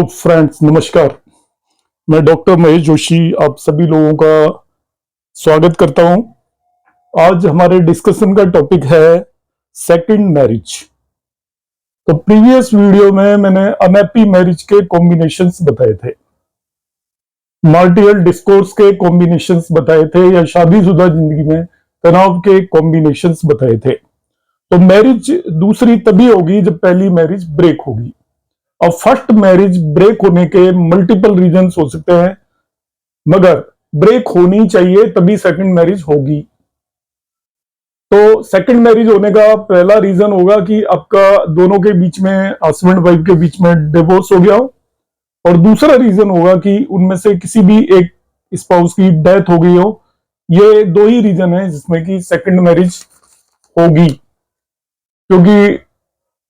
Hello friends, नमस्कार। मैं doctor Mahesh Joshi आप सभी लोगों का स्वागत करता हूं। आज हमारे डिस्कशन का टॉपिक है सेकंड मैरिज। तो प्रीवियस वीडियो में मैंने अनहैप्पी मैरिज के कॉम्बिनेशंस बताए थे, मार्टियल डिस्कोर्स के कॉम्बिनेशंस बताए थे, या शादीशुदा जिंदगी में तनाव के कॉम्बिनेशंस बताए थे। तो मैरिज दूसरी तभी होगी जब पहली मैरिज ब्रेक होगी। अब फर्स्ट मैरिज ब्रेक होने के मल्टीपल रीजंस हो सकते हैं, मगर ब्रेक होनी चाहिए तभी सेकंड मैरिज होगी। तो सेकंड मैरिज होने का पहला रीजन होगा कि आपका दोनों के बीच में, हस्बैंड वाइफ के बीच में डिवोर्स हो गया हो, और दूसरा रीजन होगा कि उनमें से किसी भी एक स्पाउस की डेथ हो गई हो। ये दो ही रीजन है जिसमें कि सेकंड मैरिज होगी, क्योंकि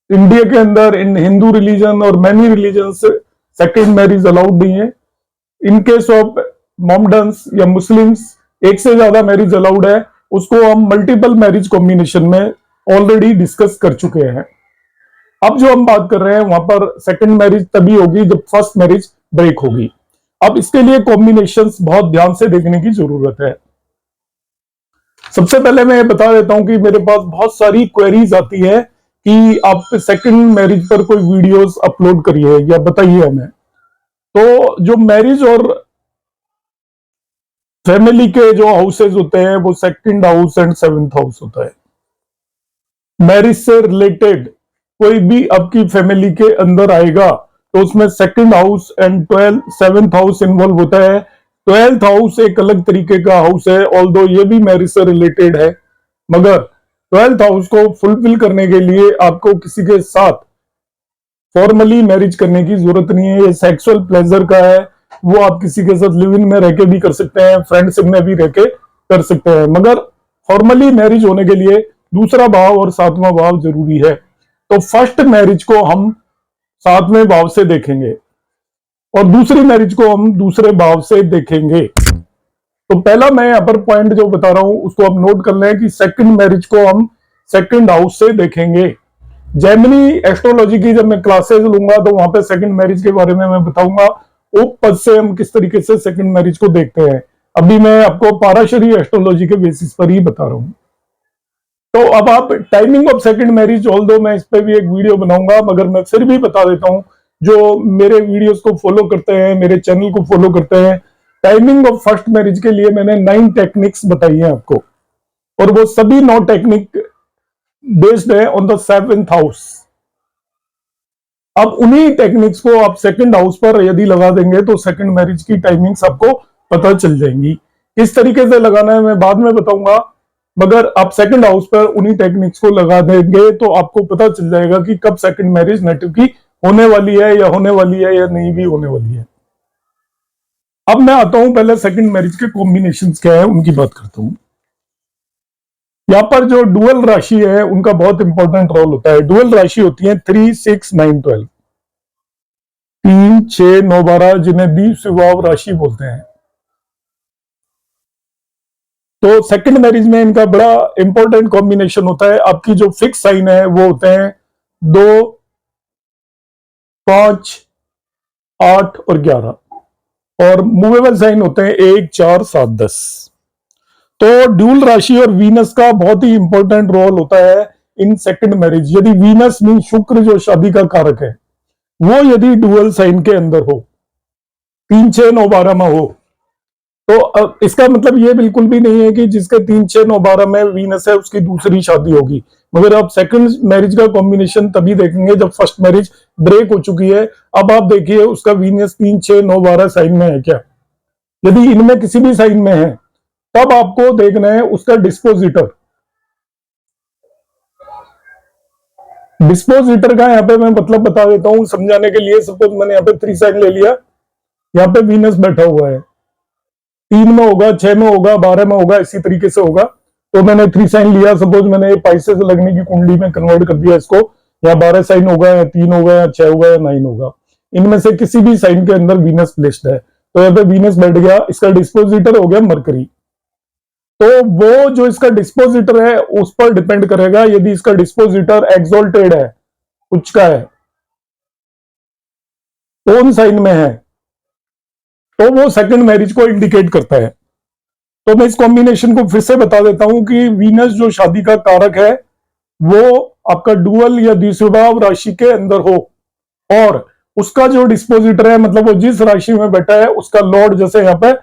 इंडिया के अंदर इन हिंदू रिलीजन और मैनी रिलीजन से सेकेंड मैरिज अलाउड नहीं है। इन केस ऑफ मोमडन्स या मुस्लिम्स एक से ज्यादा मैरिज अलाउड है। उसको हम मल्टीपल मैरिज कॉम्बिनेशन में ऑलरेडी डिस्कस कर चुके हैं। अब जो हम बात कर रहे हैं वहां पर सेकेंड मैरिज तभी होगी जब फर्स्ट मैरिज ब्रेक होगी। अब इसके लिए कॉम्बिनेशंस बहुत ध्यान से देखने की जरूरत है। सबसे पहले मैं बता देता हूं कि मेरे पास बहुत सारी क्वेरीज आती है कि आप सेकंड मैरिज पर कोई वीडियोस अपलोड करिए या बताइए हमें। तो जो मैरिज और फैमिली के जो हाउसेज होते हैं वो second house and seventh house होता है। मैरिज से रिलेटेड कोई भी आपकी फैमिली के अंदर आएगा तो उसमें second house and 7th house involve होता है। 12th हाउस एक अलग तरीके का हाउस है, ऑल्दो ये भी मैरिज से रिलेटेड है, मगर 12th हाउस को फुलफिल करने के लिए आपको किसी के साथ फॉर्मली मैरिज करने की जरूरत नहीं है। ये सेक्सुअल प्लेजर का है, वो आप किसी के साथ लिव इन में रह के भी कर सकते हैं, फ्रेंडशिप में भी रह के कर सकते हैं, मगर फॉर्मली मैरिज होने के लिए दूसरा भाव और सातवां भाव जरूरी है। तो फर्स्ट मैरिज को हम सातवें भाव से देखेंगे और दूसरी मैरिज को हम दूसरे भाव से देखेंगे। तो पहला मैं यहाँ पर पॉइंट जो बता रहा हूं उसको आप नोट कर लें कि सेकंड मैरिज को हम सेकंड हाउस से देखेंगे। जेमिनी एस्ट्रोलॉजी की जब मैं क्लासेस लूंगा तो वहां पे सेकंड मैरिज के बारे में मैं बताऊंगा, वो पद से हम किस तरीके से सेकंड मैरिज को देखते हैं। अभी मैं आपको पाराशरी एस्ट्रोलॉजी के बेसिस पर ही बता रहा हूं। तो अब आप timing of second marriage, although मैं इस पे भी एक वीडियो बनाऊंगा, मगर मैं फिर भी बता देता हूं जो मेरे वीडियोस को फॉलो करते हैं, मेरे चैनल को फॉलो करते हैं। टाइमिंग ऑफ फर्स्ट मैरिज के लिए मैंने 9 टेक्निक्स बताई है आपको, और वो सभी 9 टेक्निक बेस्ड है ऑन द 7th हाउस। अब उन्हीं टेक्निक्स को आप सेकंड हाउस पर यदि लगा देंगे तो सेकंड मैरिज की टाइमिंग्स आपको पता चल जाएंगी। किस तरीके से लगाना है मैं बाद में बताऊंगा, मगर आप सेकंड हाउस पर उन्हीं टेक्निक्स को लगा देंगे तो आपको पता चल जाएगा कि कब सेकंड मैरिज नेटिव की होने वाली है या होने वाली है या नहीं भी होने वाली है। अब मैं आता हूं, पहले सेकंड मैरिज के कॉम्बिनेशंस क्या है उनकी बात करता हूं। यहां पर जो डुअल राशि है उनका बहुत इंपॉर्टेंट रोल होता है। डुअल राशि होती है 3, 6, 9, 12, 3, 6, 9, 12, जिन्हें द्वीप स्वभाव राशि बोलते हैं। तो सेकंड मैरिज में इनका बड़ा इंपॉर्टेंट कॉम्बिनेशन होता है। आपकी जो फिक्स साइन है वो होते हैं 2, 5, 8 और 11, और मूवेबल साइन होते हैं 1, 4, 7, 10। तो ड्यूल राशि और वीनस का बहुत ही इंपॉर्टेंट रोल होता है इन सेकंड मैरिज। यदि वीनस मीन शुक्र जो शादी का कारक है वो यदि डुअल साइन के अंदर हो, 3, 6, 9, 12 में हो, तो इसका मतलब ये बिल्कुल भी नहीं है कि जिसके 3, 6, 9, 12 में वीनस है उसकी दूसरी शादी होगी। मगर आप सेकंड मैरिज का कॉम्बिनेशन तभी देखेंगे जब फर्स्ट मैरिज ब्रेक हो चुकी है। अब आप देखिए उसका वीनस 3, 6, 9, 12 साइन में है क्या। यदि इनमें किसी भी साइन में है तब आपको देखना है उसका डिस्पोजिटर। डिस्पोजिटर का यहाँ पे मैं मतलब बता देता हूं समझाने के लिए। सपोज मैंने यहाँ पे 3 साइन ले लिया, यहाँ पे वीनस बैठा हुआ है, 3 में होगा, 6 में होगा, 12 में होगा, इसी तरीके से होगा। तो मैंने 3 साइन लिया, सपोज मैंने पाइसेस लगने की कुंडली में कन्वर्ट कर दिया इसको, या 12 साइन होगा, या 3 होगा, या 6 होगा, या 9 होगा। इनमें से किसी भी साइन के अंदर वीनस प्लेस्ड है, तो यहाँ पे वीनस बैठ गया, इसका डिस्पोजिटर हो गया मरकरी। तो वो जो इसका डिस्पोजिटर है उस पर डिपेंड करेगा। यदि इसका डिस्पोजिटर एक्सोल्टेड है, उच्च का है, ओन साइन में है तो वो सेकंड मैरिज को इंडिकेट करता है। तो मैं इस कॉम्बिनेशन को फिर से बता देता हूं कि वीनस जो शादी का कारक है वो आपका डुअल या द्विस्वभाव राशि के अंदर हो, और उसका जो डिस्पोजिटर है, मतलब वो जिस राशि में बैठा है उसका लॉर्ड, जैसे यहाँ पे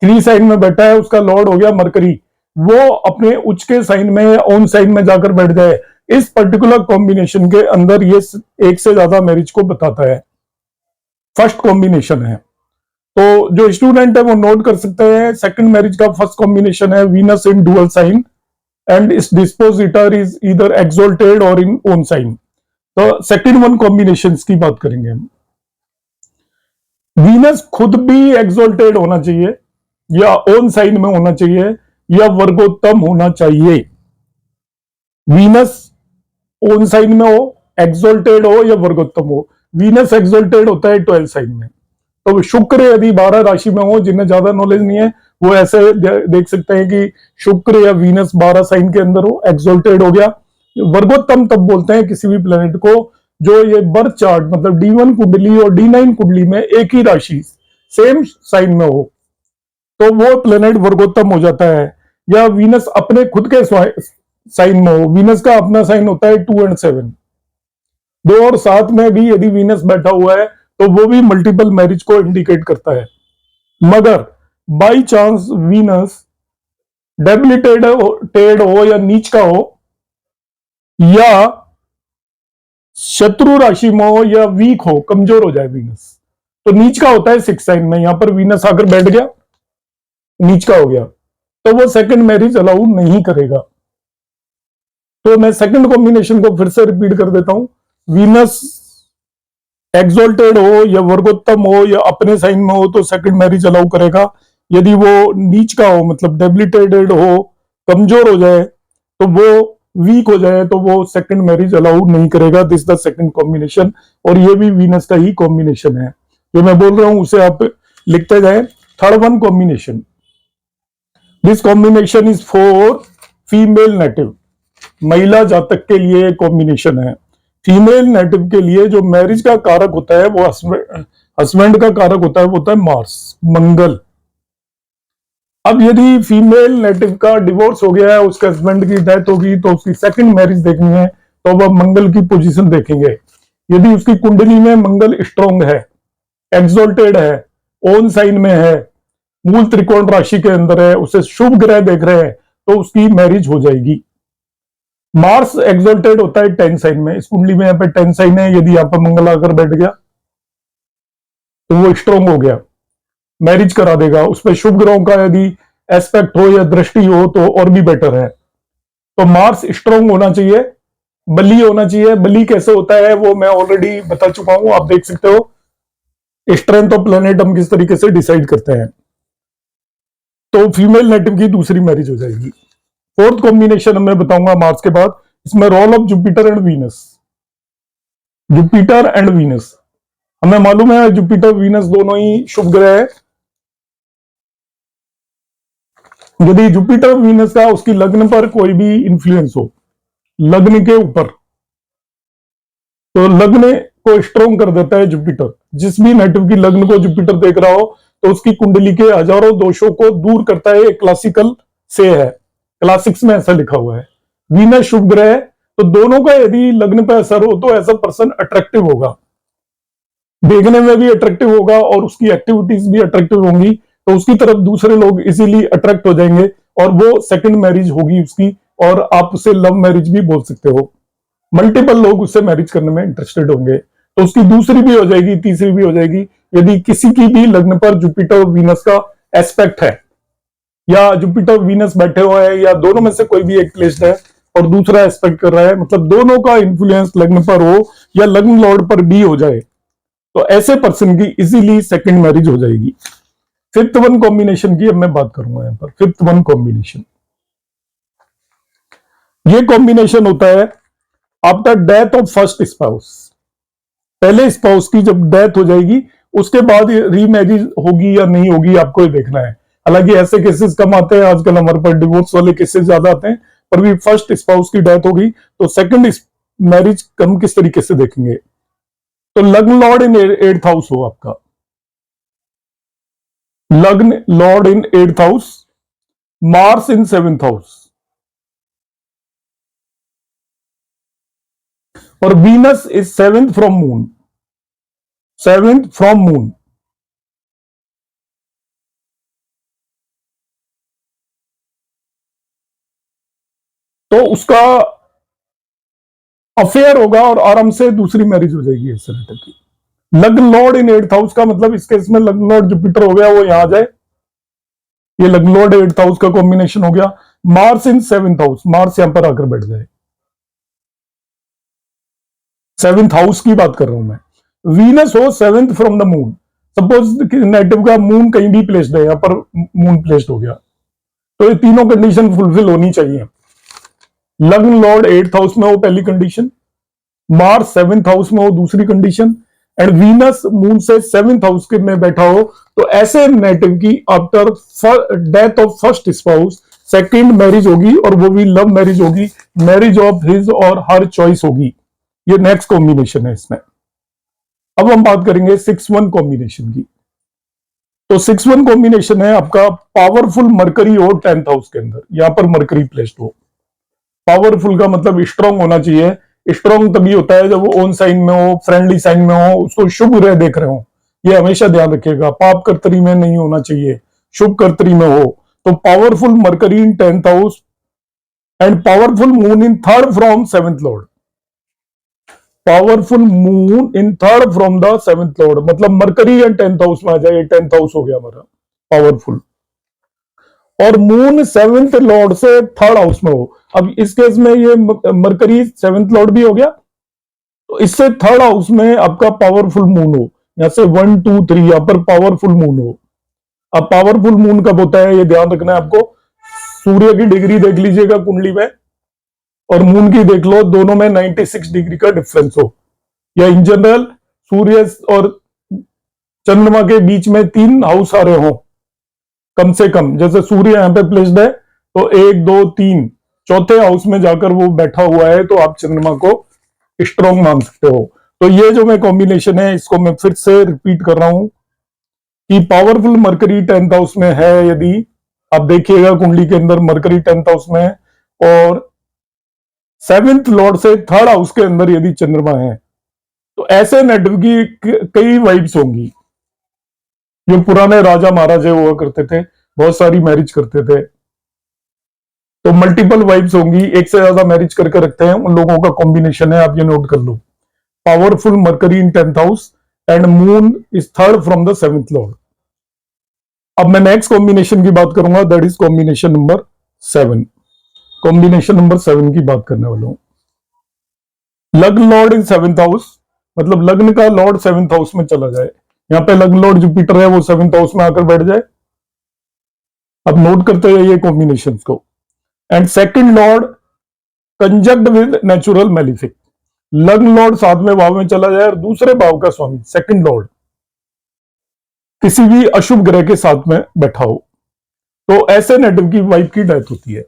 3 साइन में बैठा है उसका लॉर्ड हो गया मरकरी, वो अपने उच्च के साइन में या ओन साइन में जाकर बैठ जाए। इस पर्टिकुलर कॉम्बिनेशन के अंदर ये एक से ज्यादा मैरिज को बताता है। फर्स्ट कॉम्बिनेशन है, तो जो स्टूडेंट है वो नोट कर सकते हैं। सेकंड मैरिज का फर्स्ट कॉम्बिनेशन है Venus in dual sign and इस डिस्पोजिटर इज ईदर एक्सोल्टेड और इन ओन साइन। तो सेकंड वन कॉम्बिनेशन की बात करेंगे हम। वीनस खुद भी एक्सोल्टेड होना चाहिए या ओन साइन में होना चाहिए या वर्गोत्तम होना चाहिए। वीनस ओन साइन में हो, एक्सोल्टेड हो या वर्गोत्तम हो। वीनस एक्सोल्टेड होता है 12 साइन में। तो शुक्र यदि 12 राशि में हो, जिन्हें ज्यादा नॉलेज नहीं है वो ऐसे देख सकते हैं कि शुक्र या वीनस 12 साइन के अंदर हो, एक्सोल्टेड हो गया। वर्गोत्तम तब बोलते हैं किसी भी प्लेनेट को जो ये बर्थ चार्ट मतलब D1 कुंडली और D9 कुंडली में एक ही राशि सेम साइन में हो, तो वो प्लेनेट वर्गोत्तम हो जाता है। या वीनस अपने खुद के साइन में हो, वीनस का अपना साइन होता है 2 और 7, 2 और 7 में भी यदि वीनस बैठा हुआ है तो वो भी मल्टीपल मैरिज को इंडिकेट करता है। मगर बाई चांस वीनस डेबिलिटेड हो या नीच का हो या शत्रु राशि में हो या वीक हो, कमजोर हो जाए वीनस, तो नीच का होता है 6 साइन में। यहां पर वीनस आकर बैठ गया, नीच का हो गया, तो वो सेकंड मैरिज अलाउ नहीं करेगा। तो मैं सेकंड कॉम्बिनेशन को फिर से रिपीट कर देता हूं। वीनस एक्सोल्टेड हो या वर्गोत्तम हो या अपने साइन में हो तो सेकंड मैरिज अलाउ करेगा। यदि वो नीच का हो मतलब डेबिलिटेटेड हो, कमजोर हो जाए, तो वो वीक हो जाए, तो वो सेकंड मैरिज अलाउ नहीं करेगा। दिस द सेकंड कॉम्बिनेशन, और ये भी वीनस का ही कॉम्बिनेशन है। जो मैं बोल रहा हूं उसे आप लिखते जाए। Third one combination, this combination is for female native, महिला जातक के लिए कॉम्बिनेशन है। फीमेल नेटिव के लिए जो मैरिज का कारक होता है वो हस्बैंड का कारक होता है, वो होता है मार्स, मंगल। अब यदि फीमेल नेटिव का डिवोर्स हो गया है, उसके हस्बैंड की डेथ होगी, तो उसकी सेकंड मैरिज देखनी है तो वह मंगल की पोजीशन देखेंगे। यदि उसकी कुंडली में मंगल स्ट्रांग है, एक्सोल्टेड है, ओन साइन में है, मूल त्रिकोण राशि के अंदर है, उसे शुभ ग्रह देख रहे हैं, तो उसकी मैरिज हो जाएगी। मार्स एक्सोल्टेड होता है 10 साइन में। इस कुंडली में यहाँ पे 10 साइन है, यदि यहाँ पर मंगल आकर बैठ गया तो वो स्ट्रांग हो गया, मैरिज करा देगा। उस पर शुभ ग्रहों का यदि एस्पेक्ट हो या दृष्टि हो तो और भी बेटर है। तो मार्स स्ट्रांग होना चाहिए, बली होना चाहिए। बली कैसे होता है वो मैं ऑलरेडी बता चुका हूं, आप देख सकते हो। स्ट्रेंथ ऑफ प्लेनेट हम किस तरीके से डिसाइड करते हैं। तो फीमेल नेटिव की दूसरी मैरिज हो जाएगी। फोर्थ कॉम्बिनेशन मैं बताऊंगा मार्स के बाद। इसमें role of Jupiter and Venus. Jupiter and Venus, हमें मालूम है जुपिटर वीनस दोनों ही शुभ ग्रह है। यदि जुपिटर वीनस का उसकी लग्न पर कोई भी इंफ्लुएंस हो, लग्न के ऊपर, तो लग्न को स्ट्रॉन्ग कर देता है जुपिटर। जिस भी नेटिव की लग्न को जुपिटर देख रहा हो तो उसकी कुंडली के हजारों दोषों को दूर करता है। क्लासिकल से है, क्लासिक्स में ऐसा लिखा हुआ है। वीनस शुभ ग्रह है, तो दोनों का यदि लग्न पर असर हो तो ऐसा पर्सन अट्रैक्टिव होगा, देखने में भी अट्रैक्टिव होगा और उसकी एक्टिविटीज भी अट्रैक्टिव होंगी, तो उसकी तरफ दूसरे लोग इजीली अट्रैक्ट हो जाएंगे और वो सेकंड मैरिज होगी उसकी। और आप उसे लव मैरिज भी बोल सकते हो। मल्टीपल लोग उससे मैरिज करने में इंटरेस्टेड होंगे, तो उसकी दूसरी भी हो जाएगी, तीसरी भी हो जाएगी। यदि किसी की भी लग्न पर जुपिटर वीनस का एस्पेक्ट है या जुपिटर वीनस बैठे हुए हैं या दोनों में से कोई भी एक प्लेस्ड है और दूसरा एस्पेक्ट कर रहा है, मतलब दोनों का इंफ्लुएंस लग्न पर हो या लग्न लॉर्ड पर भी हो जाए, तो ऐसे पर्सन की इजीली सेकंड मैरिज हो जाएगी। फिफ्थ वन कॉम्बिनेशन की अब मैं बात करूंगा यहां पर। फिफ्थ वन कॉम्बिनेशन, ये कॉम्बिनेशन होता है after death of first spouse. पहले स्पाउस की जब डेथ हो जाएगी उसके बाद रीमैरिज होगी या नहीं होगी, आपको ये देखना है। हालांकि ऐसे केसेस कम आते हैं आजकल, हमारे पास डिवोर्स वाले केसेस ज्यादा आते हैं, पर भी फर्स्ट स्पाउस की डेथ होगी तो सेकंड मैरिज हम किस तरीके से देखेंगे। तो लग्न लॉर्ड इन 8th हाउस हो आपका, लग्न लॉर्ड इन 8th हाउस, मार्स इन 7th हाउस, और Venus is 7th from moon, 7th from moon. तो उसका अफेयर होगा और आराम से दूसरी मैरिज हो जाएगी इस तरह की। लग्न लॉर्ड इन 8th हाउस का मतलब इस केस में लग्न लॉर्ड जुपिटर हो गया, वो यहां आ जाए, ये लग्न लॉर्ड 8th हाउस का कॉम्बिनेशन हो गया। मार्स इन 7th हाउस, मार्स यहां पर आकर बैठ जाए, 7th हाउस की बात कर रहा हूं मैं। वीनस हो 7th from the moon, suppose native का मून कहीं भी प्लेस्ड है, यहां पर मून प्लेस्ड हो गया, तो ये तीनों कंडीशन फुलफिल होनी चाहिए। लग्न लॉर्ड 8th हाउस में हो पहली कंडीशन, मार्स 7th हाउस में हो दूसरी कंडीशन, एंड वीनस मून से 7th हाउस के में बैठा हो, तो ऐसे नेटिव की after death of first spouse second marriage होगी, और वो भी लव मैरिज होगी, मैरिज ऑफ हिज और हर चॉइस होगी। ये नेक्स्ट कॉम्बिनेशन है इसमें। अब हम बात करेंगे 6-1 कॉम्बिनेशन की। तो 6-1 कॉम्बिनेशन है आपका पावरफुल मरकरी हो 10th हाउस के अंदर, यहां पर मरकरी प्लेस्ड हो। पावरफुल का मतलब स्ट्रांग होना चाहिए, स्ट्रांग तभी होता है जब वो ओन साइन में हो, फ्रेंडली साइन में हो, उसको शुभ ग्रह देख रहे हो, ये हमेशा ध्यान रखिएगा। पाप कर्तरी में नहीं होना चाहिए, शुभ कर्तरी में हो। तो powerful Mercury in 10th house and powerful moon in 3rd from 7th Lord, powerful moon in 3rd from the 7th Lord, मतलब मरकरी एंड 10th हाउस में आ जाए, 10th हाउस हो गया हमारा पावरफुल, और मून 7th लॉर्ड से 3rd house में हो। अब इस केस में ये मरकरी 7th लॉर्ड भी हो गया, तो इससे 3rd हाउस में आपका पावरफुल मून हो, यहां से 1 2 3 यहां पर पावरफुल मून हो। अब पावरफुल मून कब होता है ये ध्यान रखना है आपको, सूर्य की डिग्री देख लीजिएगा कुंडली में, और मून की देख लो, दोनों में 96 डिग्री का डिफरेंस हो, या इन जनरल सूर्य और चंद्रमा के बीच में 3 हाउस आ रहे हो कम से कम। जैसे सूर्य यहां पे प्लेस्ड है, तो 1 2 3 चौथे हाउस में जाकर वो बैठा हुआ है, तो आप चंद्रमा को स्ट्रॉन्ग मान सकते हो। तो ये जो मैं कॉम्बिनेशन है, इसको मैं फिर से रिपीट कर रहा हूं कि पावरफुल मरकरी 10th हाउस में है, यदि आप देखिएगा कुंडली के अंदर मरकरी 10th हाउस में है, और 7th लॉर्ड से 3rd हाउस के अंदर यदि चंद्रमा है, तो ऐसे नेटिव की कई वाइब्स होंगी। जो पुराने राजा महाराजे हुआ करते थे, बहुत सारी मैरिज करते थे, तो मल्टीपल वाइब्स होंगी, एक से ज्यादा मैरिज करके रखते हैं, उन लोगों का कॉम्बिनेशन है, आप ये नोट कर लो। Powerful Mercury in 10th house and moon is 3rd from the 7th lord. अब मैं नेक्स्ट कॉम्बिनेशन की बात करूंगा, that is combination number 7। Combination number 7 की बात करने वाला हूं। लग्न लॉर्ड इन 7th हाउस, मतलब लग्न का लॉर्ड 7th हाउस में चला जाए, यहां पे लग्न लॉर्ड जुपिटर है, वो 7th हाउस में आकर बैठ जाए। अब नोट करते हैं ये कॉम्बिनेशन को। And second lord conjunct with natural malefic, lagna lord 7वें भाव में चला जाए, और दूसरे भाव का स्वामी सेकंड लॉर्ड किसी भी अशुभ ग्रह के साथ में बैठा हो, तो ऐसे नेटिव की वाइफ की डेथ होती है।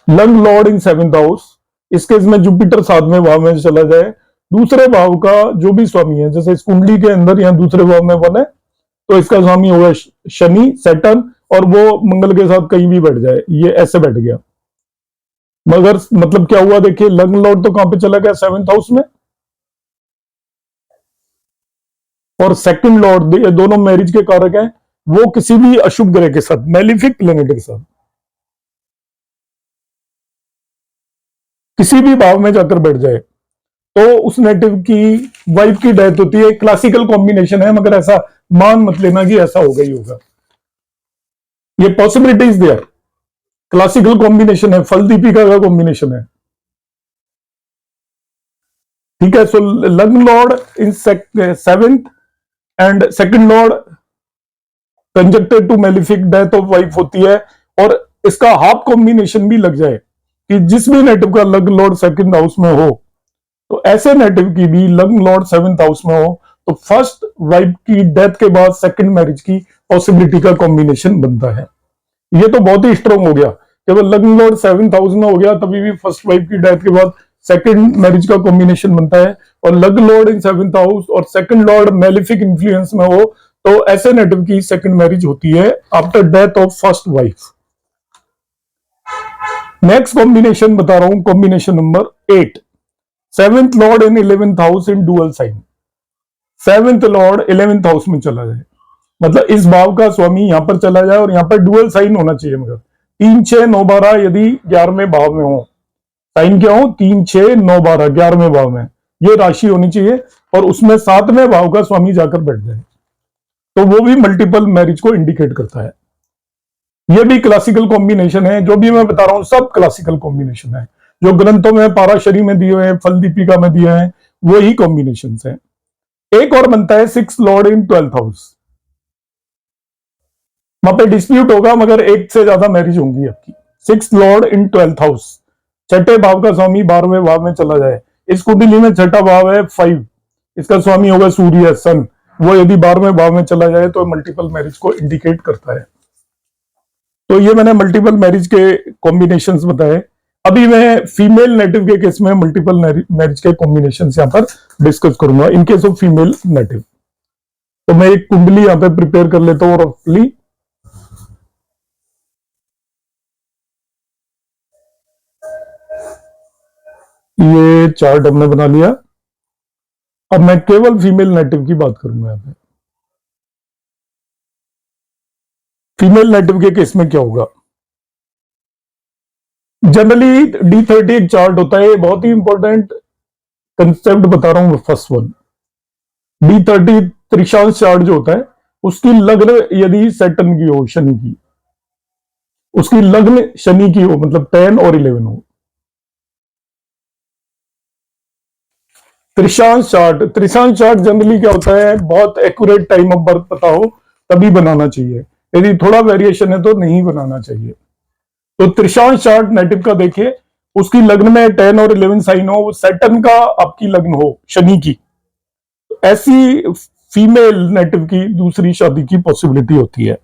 लग्न लॉर्ड इन 7th हाउस, इस केस में जुपिटर 7वें भाव में चला जाए, दूसरे भाव का जो भी स्वामी है, जैसे इस कुंडली के अंदर यहां दूसरे भाव में बने, तो इसका स्वामी होगा शनि सैटर्न, और वो मंगल के साथ कहीं भी बैठ जाए, ये ऐसे बैठ गया। मगर मतलब क्या हुआ, देखिए लग्न लॉर्ड तो कहां पे चला गया, 7th हाउस में, और सेकंड लॉर्ड, ये दोनों मैरिज के कारक हैं, वो किसी भी अशुभ ग्रह के साथ, मैलिफिक प्लेनेट के साथ किसी भी भाव में जाकर बैठ जाए, तो उस नेटिव की वाइफ की डेथ होती है। क्लासिकल कॉम्बिनेशन है, मगर ऐसा मान मत लेना कि ऐसा होगा ही होगा, ये पॉसिबिलिटीज देयर, क्लासिकल कॉम्बिनेशन है, फल दीपिका का कॉम्बिनेशन है, ठीक है। So lagna lord in 7th and second lord conjuncted to malefic, death of wife होती है। और इसका हाफ कॉम्बिनेशन भी लग जाए कि जिस भी नेटिव का लग्न लॉर्ड 2nd हाउस में हो, तो ऐसे नेटिव की भी लग्न लॉर्ड 7th हाउस में हो, तो फर्स्ट वाइफ की डेथ के बाद सेकंड मैरिज की पॉसिबिलिटी का कॉम्बिनेशन बनता है। ये तो बहुत ही स्ट्रॉन्ग हो गया, केवल लग्न लॉर्ड 7th हाउस में हो गया, तभी भी फर्स्ट वाइफ की डेथ के बाद सेकंड मैरिज का कॉम्बिनेशन बनता है। और लग लॉर्ड इन 7th हाउस और सेकंड लॉर्ड मेलिफिक इन्फ्लुएंस में हो तो ऐसे नेटिव की सेकंड मैरिज होती है after death of first wife. Next combination बता रहा हूं, combination number 8, 7th lord in 11th house in dual sign. 7th lord 11th house में चला जाए, मतलब इस भाव का स्वामी यहां पर चला जाए और यहां पर डुअल साइन होना चाहिए, मगर 3, 6, 9, 12 यदि 11वें भाव में हो, साइन क्या हो, 3, 6, 9, 12 11वें भाव में ये राशि होनी चाहिए और उसमें 7वें भाव का स्वामी जाकर बैठ जाए, तो वो भी मल्टीपल मैरिज को इंडिकेट करता है। ये भी क्लासिकल कॉम्बिनेशन है, जो भी मैं बता रहा हूं सब क्लासिकल कॉम्बिनेशन है, जो ग्रंथों में पाराशरी में दिए हुए हैं, फल दीपिका में दिए हैं, वही कॉम्बिनेशन है। एक और बनता है 6th लॉर्ड इन 12th हाउस। वहां पे डिस्प्यूट होगा मगर एक से ज्यादा मैरिज होंगी आपकी। 6th लॉर्ड इन 12th हाउस, छठे भाव का स्वामी 12वें भाव में चला जाए। इस कुंडली में छठा भाव है 5, इसका स्वामी होगा सूर्य सन, वो यदि 12वें भाव में चला जाए तो मल्टीपल मैरिज को इंडिकेट करता है। तो ये मैंने मल्टीपल मैरिज के कॉम्बिनेशंस बताए। अभी मैं फीमेल नेटिव के केस में मल्टीपल मैरिज के कॉम्बिनेशंस यहां पर डिस्कस करूंगा in case of female native. तो मैं एक कुंडली यहां पे प्रिपेयर कर लेता हूं रफली। ये चार्ट हमने बना लिया। अब मैं केवल फीमेल नेटिव की बात करूंगा यहां पे। फीमेल नेटिव के केस में क्या होगा, जनरली D30 एक चार्ट होता है, बहुत ही इंपॉर्टेंट कंसेप्ट बता रहा हूं। फर्स्ट वन, D30 त्रिशांश चार्ट जो होता है, उसकी लग्न यदि सैटर्न की हो, शनि की, उसकी लग्न शनि की हो, मतलब 10 और 11 हो। त्रिशांश चार्ट जनरली क्या होता है, बहुत एक्यूरेट टाइम ऑफ बर्थ पता हो तभी बनाना चाहिए, यदि थोड़ा वेरिएशन है तो नहीं बनाना चाहिए। तो त्रिशांश चार्ट नेटिव का देखिए, उसकी लग्न में 10 और 11 साइन हो, वो सैटर्न का आपकी लग्न हो शनि की, तो ऐसी फीमेल नेटिव की दूसरी शादी की पॉसिबिलिटी होती है।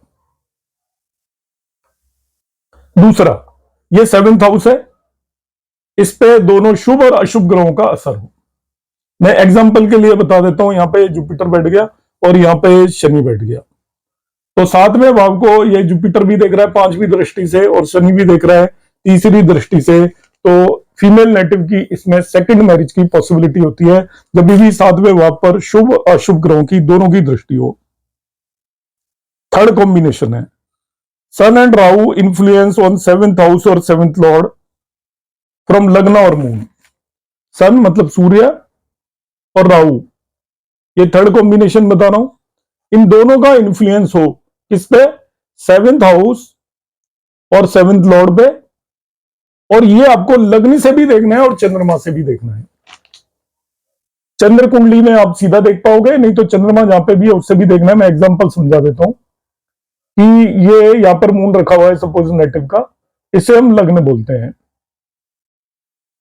दूसरा, ये 7th हाउस है, इस पे दोनों शुभ और अशुभ ग्रहों का असर हो। मैं एग्जांपल के लिए बता देता हूं, यहां पे जुपिटर बैठ गया और यहां पे शनि बैठ गया, तो 7वें भाव को ये जुपिटर भी देख रहा है 5वीं दृष्टि से और शनि भी देख रहा है 3री दृष्टि से। तो फीमेल नेटिव की इसमें सेकंड मैरिज की पॉसिबिलिटी होती है जब भी 7वें भाव पर शुभ अशुभ ग्रहों की दोनों की दृष्टि हो। थर्ड कॉम्बिनेशन है sun and Rahu influence on 7th house और 7th लॉर्ड फ्रॉम लग्न और मून। सन मतलब सूर्य और राहु, ये थर्ड कॉम्बिनेशन बता रहा हूं, इन दोनों का इन्फ्लुएंस हो किस पे, 7th हाउस और 7th लॉर्ड पे, और ये आपको लग्न से भी देखना है और चंद्रमा से भी देखना है। चंद्र कुंडली में आप सीधा देख पाओगे, नहीं तो चंद्रमा जहां पे भी है उससे भी देखना है। मैं एग्जांपल समझा देता हूं कि ये यहां पर मून रखा हुआ है सपोज नेटिव का, इसे हम लग्न बोलते हैं।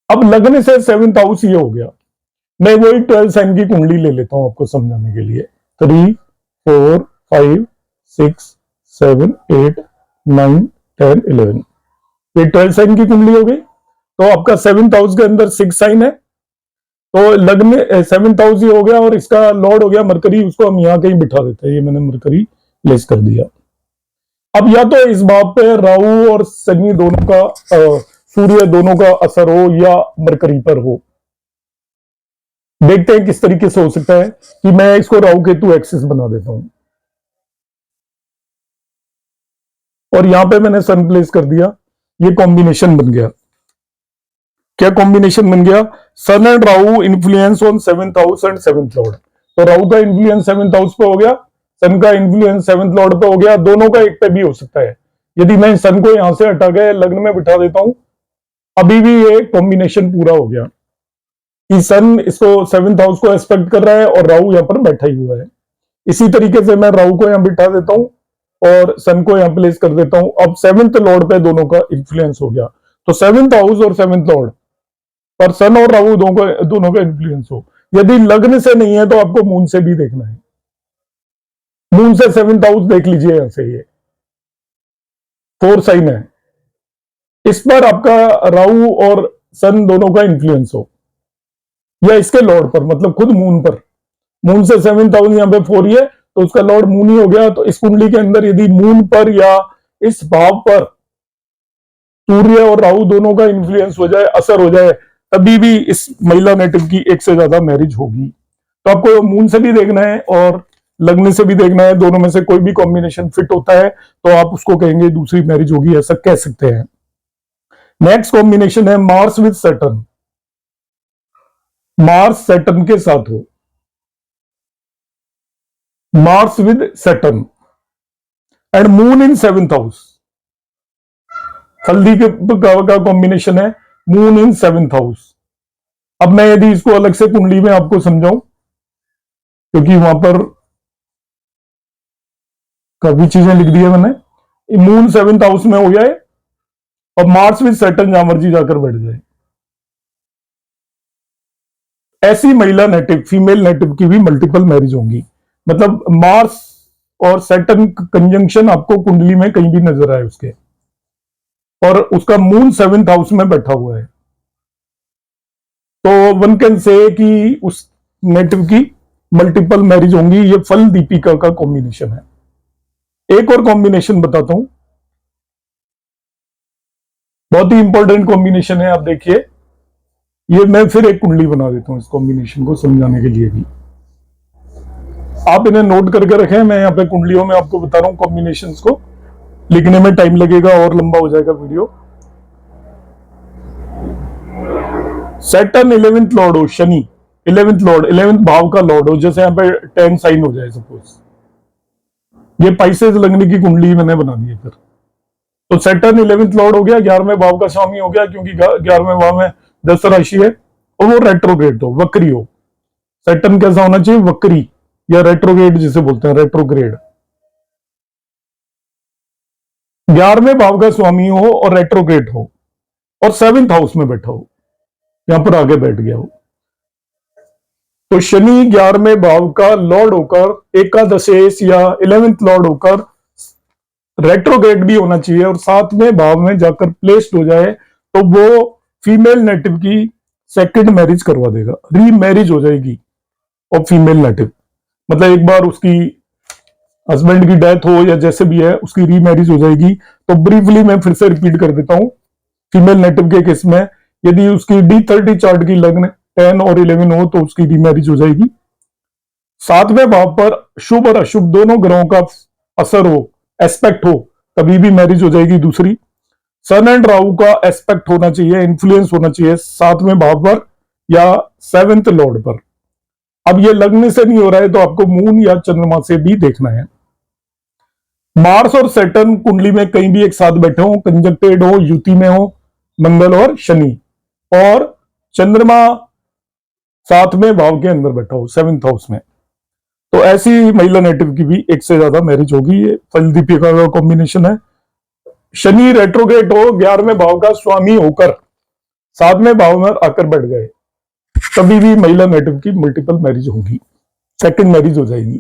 अब लग्न से 7th हाउस ये हो गया, मैं वही 12 साइन की कुंडली ले लेता हूं आपको समझाने के लिए। 3, 4, 5, 6, 7, 8, 9, 10, 11, ये 12 साइन की कुंडली हो गई। तो आपका 7th हाउस के अंदर 6 साइन है, तो लग्न 7th हाउस ही हो गया और इसका लॉर्ड हो गया मरकरी, उसको हम यहां कहीं बिठा देते हैं, ये मैंने मरकरी प्लेस कर दिया। अब या तो इस भाव पे राहु और शनि दोनों का सूर्य दोनों का असर हो या मरकरी पर हो। देखते हैं किस तरीके से हो सकता है कि मैं इसको राहु केतु एक्सिस बना देता हूं और यहां पे मैंने सन प्लेस कर दिया, ये कॉम्बिनेशन बन गया। क्या कॉम्बिनेशन बन गया, sun and Rahu influence on 7th house and 7th lord. तो राहु का इन्फ्लुएंस 7th हाउस पे हो गया, सन का इन्फ्लुएंस 7th लॉर्ड पे हो गया, दोनों का एक पे भी हो सकता है। यदि मैं सन को यहां से हटा के लग्न में बिठा देता हूं, अभी भी ये कॉम्बिनेशन पूरा हो गया कि सन इसको 7th हाउस को एस्पेक्ट कर रहा है और राहु यहां पर बैठा ही हुआ है। इसी तरीके से मैं राहु को यहां बिठा देता हूं और सन को यहां प्लेस कर देता हूं। अब 7th लॉर्ड पे दोनों का इन्फ्लुएंस हो गया, तो 7th हाउस और 7th लॉर्ड पर सन और राहु दोनों का इन्फ्लुएंस हो। यदि लग्न से नहीं है तो आपको मून से भी देखना है, मून से 7th हाउस देख लीजिए, यहां से ये 4 साइन है, इस पर आपका राहु और सन दोनों का इन्फ्लुएंस हो, या इसके लॉर्ड पर, मतलब खुद मून पर, मून से 7th हाउस यहाँ पे 4 ही है तो उसका लॉर्ड मून ही हो गया। तो इस कुंडली के अंदर यदि मून पर या इस भाव पर सूर्य और राहु दोनों का इन्फ्लुएंस हो जाए, असर हो जाए, तभी भी इस महिला नेटिव की एक से ज्यादा मैरिज होगी। तो आपको मून से भी देखना है और लग्न से भी देखना है, दोनों में से कोई भी कॉम्बिनेशन फिट होता है तो आप उसको कहेंगे दूसरी मैरिज होगी, ऐसा कह सकते हैं। नेक्स्ट कॉम्बिनेशन है Mars with Saturn. Mars Saturn के साथ हो, Mars with Saturn and moon in 7th house. हल्दी के का कॉम्बिनेशन है मून इन 7th हाउस। अब मैं यदि इसको अलग से कुंडली में आपको समझाऊं, क्योंकि वहां पर काफी चीजें लिख दी है मैंने। मून 7th हाउस में हो जाए और मार्स विद सैटर्न जहां मर्जी जाकर बैठ जाए, ऐसी महिला नेटिव, फीमेल नेटिव की भी मल्टीपल मैरिज होंगी। मतलब मार्स और सैटर्न कंजंक्शन आपको कुंडली में कहीं भी नजर आए उसके, और उसका मून 7th हाउस में बैठा हुआ है, तो वन कैन से कि उस नेटिव की मल्टीपल मैरिज होंगी। ये फल दीपिका का कॉम्बिनेशन है। एक और कॉम्बिनेशन बताता हूं, बहुत ही इंपॉर्टेंट कॉम्बिनेशन है। आप देखिए, ये मैं फिर एक कुंडली बना देता हूं इस कॉम्बिनेशन को समझाने के लिए भी। आप इन्हें नोट करके रखें, मैं यहाँ पे कुंडलियों में आपको बता रहा हूं कॉम्बिनेशंस को, लिखने में टाइम लगेगा और लंबा हो जाएगा वीडियो। सैटर्न 11th लॉर्ड हो, शनि 11th लॉर्ड, 11th भाव का लॉर्ड हो, जैसे यहाँ पे 10 साइन हो जाए सपोज, ये पाइसेस लगने की कुंडली मैंने बना दी है। फिर तो सैटर्न 11th लॉर्ड हो गया, 11वें भाव का स्वामी हो गया, क्योंकि 11वें भाव में 10 राशि है, और वो रेट्रोग्रेड हो, वक्री हो। सैटर्न कैसा होना चाहिए? वक्री, या रेट्रोग्रेड जिसे बोलते हैं, रेट्रोग्रेड। 11वें भाव का स्वामी हो और रेट्रोग्रेड हो और 7th हाउस में बैठा हो, यहां पर आगे बैठ गया हो, तो शनि 11वें भाव का लॉर्ड होकर एकादशेश या 11th लॉर्ड होकर रेट्रोग्रेड भी होना चाहिए और 7वें भाव में जाकर प्लेस्ड हो जाए, तो वो फीमेल नेटिव की सेकंड मैरिज करवा देगा, रीमैरिज हो जाएगी। और फीमेल नेटिव मतलब एक बार उसकी हस्बैंड की डेथ हो या जैसे भी है, उसकी रीमैरिज हो जाएगी। तो ब्रीफली मैं फिर से रिपीट कर देता हूं, फीमेल नेटिव के केस में यदि उसकी D30 चार्ट की लग्न 10 और 11 हो तो उसकी रीमैरिज हो जाएगी। 7वें भाव पर शुभ और अशुभ दोनों ग्रहों का असर हो, एस्पेक्ट हो, तभी भी मैरिज हो जाएगी दूसरी। सन एंड राहु का एस्पेक्ट होना चाहिए, इन्फ्लुएंस होना चाहिए 7वें भाव पर या 7th लॉर्ड पर। अब ये लग्न से नहीं हो रहा है तो आपको मून या चंद्रमा से भी देखना है। मार्स और सैटर्न कुंडली में कहीं भी एक साथ बैठे हो, कंजक्टेड हो, युति में हो, मंगल और शनि, और चंद्रमा 7वें भाव के अंदर बैठा हो 7th हाउस में, तो ऐसी महिला नेटिव की भी एक से ज्यादा मैरिज होगी। ये फल दीपिका का कॉम्बिनेशन है। शनि रेट्रोग्रेड हो, 11वें भाव का स्वामी होकर 7वें भाव में आकर बैठ गए, तभी भी महिला नेटिव की मल्टीपल मैरिज होगी, सेकंड मैरिज हो जाएगी।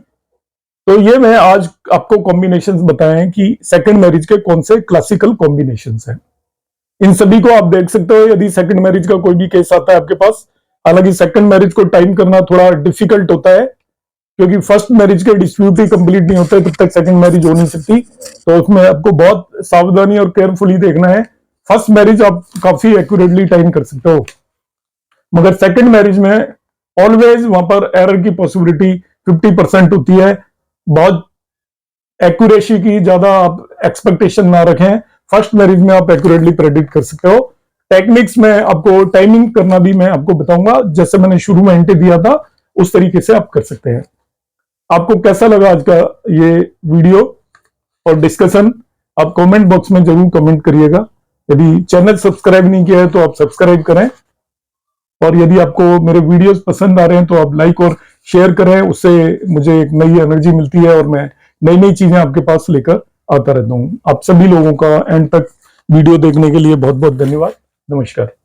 तो ये मैं आज आपको कॉम्बिनेशंस बताए हैं कि सेकंड मैरिज के कौन से क्लासिकल कॉम्बिनेशंस हैं। इन सभी को आप देख सकते हो यदि सेकंड मैरिज का कोई भी केस आता है आपके पास। हालांकि सेकंड मैरिज को टाइम करना थोड़ा डिफिकल्ट होता है, क्योंकि फर्स्ट मैरिज के डिस्प्यूट ही कंप्लीट नहीं होते तब तक सेकंड मैरिज हो नहीं सकती, तो उसमें आपको बहुत सावधानी और केयरफुली देखना है। फर्स्ट मैरिज आप काफी एक्यूरेटली टाइम कर सकते हो, मगर सेकंड मैरिज में ऑलवेज वहां पर एरर की पॉसिबिलिटी 50% होती है। बहुत एक्यूरेसी की ज्यादा आप एक्सपेक्टेशन ना रखें। फर्स्ट मैरिज में आप एक्यूरेटली प्रेडिक्ट कर सकते हो। टेक्निक्स में आपको टाइमिंग करना भी मैं आपको बताऊंगा, जैसे मैंने शुरू में हिंट दिया था उस तरीके से आप कर सकते हैं। आपको कैसा लगा आज का ये वीडियो और डिस्कशन, आप कमेंट बॉक्स में जरूर कमेंट करिएगा। यदि चैनल सब्सक्राइब नहीं किया है तो आप सब्सक्राइब करें, और यदि आपको मेरे वीडियोस पसंद आ रहे हैं तो आप लाइक और शेयर करें, उससे मुझे एक नई एनर्जी मिलती है और मैं नई नई चीजें आपके पास लेकर आता रहता हूं। आप सभी लोगों का एंड तक वीडियो देखने के लिए बहुत बहुत धन्यवाद। नमस्कार।